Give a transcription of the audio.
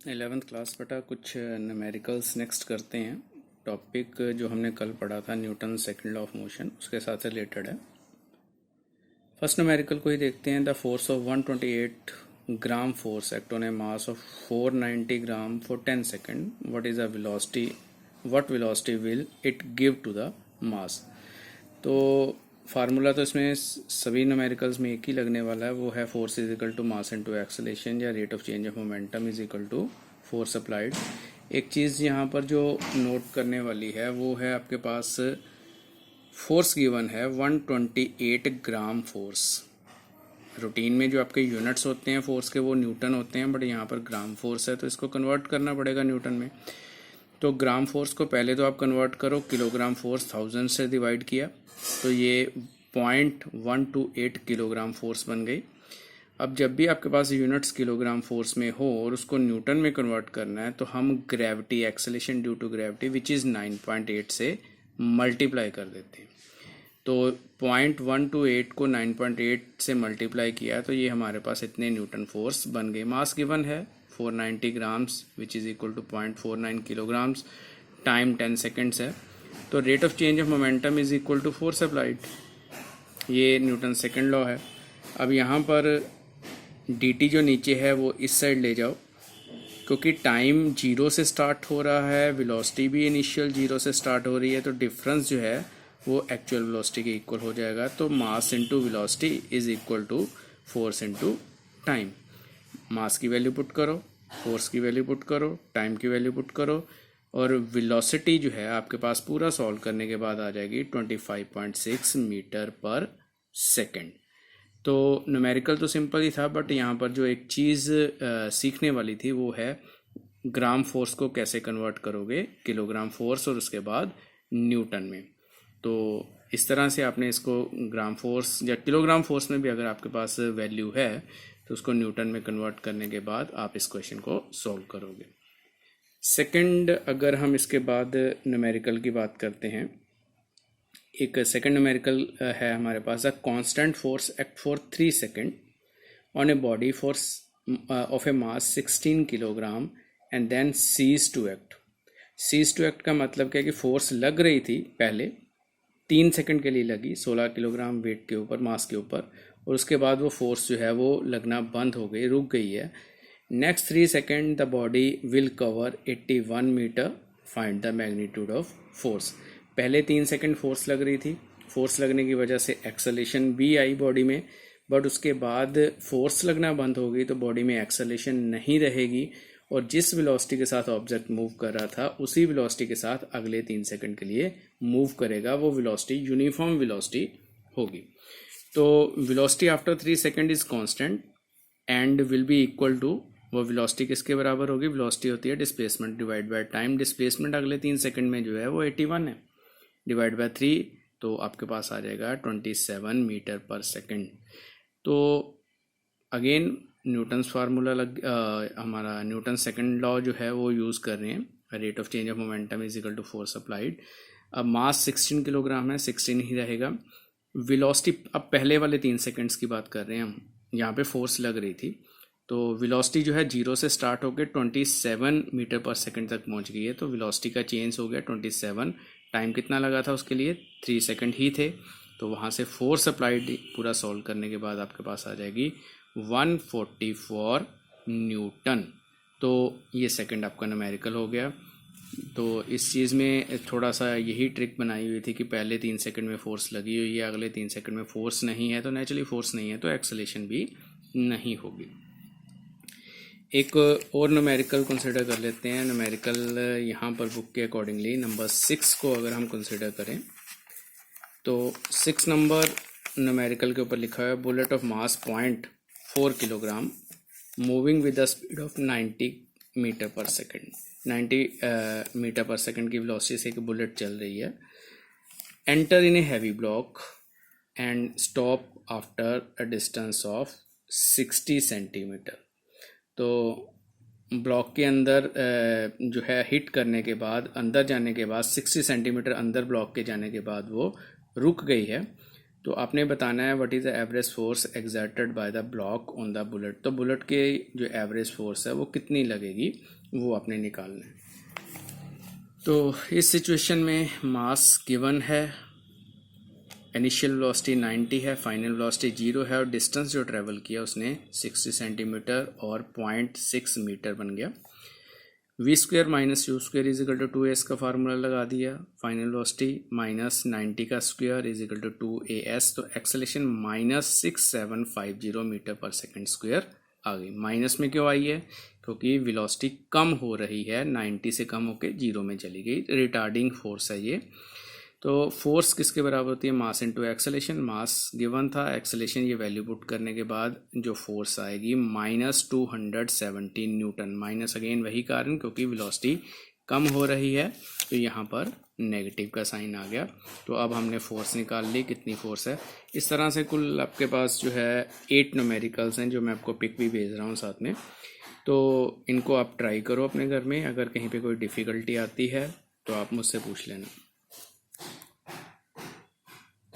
11th class बेटा कुछ numericals next करते हैं। टॉपिक जो हमने कल पढ़ा था Newton second law of motion उसके साथ रिलेटेड है। फर्स्ट न्यूमेरिकल को ही देखते हैं। The force of 128 gram force act on a mass of 490 gram for 10 second. What is the velocity, what velocity will it give to the mass. तो formula तो इसमें सभी न्यूमेरिकल्स में एक ही लगने वाला है, वो है force is equal to mass into acceleration या rate of change of momentum is equal to force applied. एक चीज़ यहाँ पर जो नोट करने वाली है वो है आपके पास फोर्स गिवन है 128 ग्राम फोर्स। रूटीन में जो आपके यूनिट्स होते हैं फोर्स के वो न्यूटन होते हैं, बट यहाँ पर ग्राम फोर्स है तो इसको कन्वर्ट करना पड़ेगा न्यूटन में। तो ग्राम फोर्स को पहले तो आप कन्वर्ट करो, किलोग्राम फोर्स 1000 से डिवाइड किया तो ये 0.128 किलोग्राम फोर्स बन गई। अब जब भी आपके पास यूनिट्स किलोग्राम फोर्स में हो और उसको न्यूटन में कन्वर्ट करना है तो हम gravity, acceleration due to gravity which is 9.8 से मल्टीप्लाई कर देते हैं। तो 0.128 को 9.8 से मल्टीप्लाई किया तो ये हमारे पास इतने न्यूटन फोर्स बन गए। मास गिवन है 490 grams which is equal to 0.49 kilograms, time 10 seconds है। तो rate of change of momentum is equal to force applied, ये न्यूटन सेकंड लॉ है। अब यहाँ पर dt जो नीचे है वो इस साइड ले जाओ, क्योंकि टाइम 0 से स्टार्ट हो रहा है, वेलोसिटी भी इनिशियल 0 से स्टार्ट हो रही है, तो डिफरेंस जो है वो एक्चुअल वेलोसिटी के इक्वल हो जाएगा। तो mass into velocity is equal to force into time. Mass की वैल्यू पुट करो, फोर्स की वैल्यू पुट करो, टाइम की वैल्यू पुट करो, और वेलोसिटी जो है आपके पास पूरा सॉल्व करने के बाद आ जाएगी 25.6 मीटर पर सेकेंड। तो न्यूमेरिकल तो सिंपल ही था, बट यहाँ पर जो एक चीज़ सीखने वाली थी वो है ग्राम फोर्स को कैसे कन्वर्ट करोगे किलोग्राम फोर्स और उसके बाद न्यूटन में। तो इस तरह से आपने इसको ग्राम फोर्स या किलोग्राम फोर्स में भी अगर आपके पास वैल्यू है तो उसको न्यूटन में कन्वर्ट करने के बाद आप इस क्वेश्चन को सॉल्व करोगे। सेकंड, अगर हम इसके बाद न्यूमेरिकल की बात करते हैं, एक सेकंड न्यूमेरिकल है हमारे पास। A constant force act for 3 second on a body force of a mass 16 kilogram and then cease to act. Cease to act का मतलब क्या है कि फोर्स लग रही थी पहले 3 सेकंड के लिए लगी 16 किलोग्राम वेट के ऊपर, मास के ऊपर, और उसके बाद वो फोर्स जो है वो लगना बंद हो गई, रुक गई है। Next 3 second the body will cover 81 metre, find the magnitude of force. पहले 3 सेकेंड फोर्स लग रही थी, फोर्स लगने की वजह से एक्सेलेरेशन भी आई बॉडी में, बट उसके बाद फोर्स लगना बंद हो गई तो बॉडी में एक्सेलेरेशन नहीं रहेगी, और जिस वेलोसिटी के साथ ऑब्जेक्ट मूव कर रहा था उसी वेलोसिटी के साथ अगले 3 सेकेंड के लिए मूव करेगा। वो वेलोसिटी यूनिफॉर्म वेलोसिटी होगी। तो velocity after 3 second is constant and will be equal to, वो वेलोसिटी किसके बराबर होगी, वेलोसिटी होती है displacement divide by time. Displacement अगले 3 सेकेंड में जो है वो 81 है, डिवाइड बाय 3 तो आपके पास आ जाएगा 27 मीटर पर सेकेंड। तो अगेन न्यूटन्स फार्मूला हमारा न्यूटन सेकंड लॉ जो है वो यूज़ कर रहे हैं, rate of change of momentum is equal to force applied. अब मास 16 किलोग्राम है, 16 ही रहेगा। वेलोसिटी, अब पहले वाले 3 सेकंड्स की बात कर रहे हैं हम, यहाँ पे फोर्स लग रही थी तो वेलोसिटी जो है 0 से स्टार्ट होकर 27 मीटर पर सेकंड तक पहुँच गई है। तो वेलोसिटी का चेंज हो गया 27। टाइम कितना लगा था उसके लिए, 3 सेकंड ही थे। तो वहाँ से फोर्स अप्लाइड पूरा सॉल्व करने के बाद आपके पास आ जाएगी 144 न्यूटन। तो ये सेकंड आपका न्यूमेरिकल हो गया। तो इस चीज़ में थोड़ा सा यही ट्रिक बनाई हुई थी कि पहले 3 सेकंड में फोर्स लगी हुई है, अगले 3 सेकंड में फोर्स नहीं है, तो नेचुरली फोर्स नहीं है तो एक्सेलेरेशन भी नहीं होगी। एक और न्यूमेरिकल कंसिडर कर लेते हैं। न्यूमेरिकल यहाँ पर बुक के अकॉर्डिंगली नंबर 6 को अगर हम कंसिडर करें तो 6 नंबर न्यूमेरिकल के ऊपर लिखा है bullet of mass 0.4 kilogram moving with the speed of 90 metre per second. 90 metre per second की वेलोसिटी से एक बुलेट चल रही है। Enter in a heavy block and stop after a distance of 60 centimetre. तो ब्लॉक के अंदर जो है हिट करने के बाद, अंदर जाने के बाद 60 सेंटीमीटर अंदर ब्लॉक के जाने के बाद वो रुक गई है। तो आपने बताना है what is the average force exerted by the block on the bullet. तो बुलेट के जो एवरेज फोर्स है वो कितनी लगेगी वो आपने निकालना है। तो इस सिचुएशन में मास गिवन है, इनिशियल वेलोसिटी 90 है, फाइनल वेलोसिटी 0 है, और डिस्टेंस जो ट्रेवल किया उसने 60 सेंटीमीटर और 0.6 मीटर बन गया। v² minus u square is equal to 2s का फार्मूला लगा दिया, फाइनल वेलोसिटी माइनस 90 का square is equal to 2as, तो acceleration minus 6750 metre per second square आ गई। माइनस में क्यों आई है? क्योंकि वेलोसिटी कम हो रही है, 90 से कम होके 0 में चली गई, रिटार्डिंग फोर्स है ये। तो फोर्स किसके बराबर होती है? Mass into acceleration. Mass given था, एक्सेलेरेशन ये वैल्यू पुट करने के बाद जो फोर्स आएगी माइनस 217 न्यूटन। माइनस अगेन वही कारण, क्योंकि वेलोसिटी कम हो रही है, तो यहाँ पर नेगेटिव का साइन आ गया। तो अब हमने फोर्स निकाल ली, कितनी फोर्स है। इस तरह से कुल आपके पास जो है 8 न्यूमेरिकल्स हैं, जो मैं आपको पिक भी भेज रहा हूँ साथ में। तो इनको आप ट्राई करो अपने घर में, अगर कहीं पे कोई डिफ़िकल्टी आती है तो आप मुझसे पूछ लेना।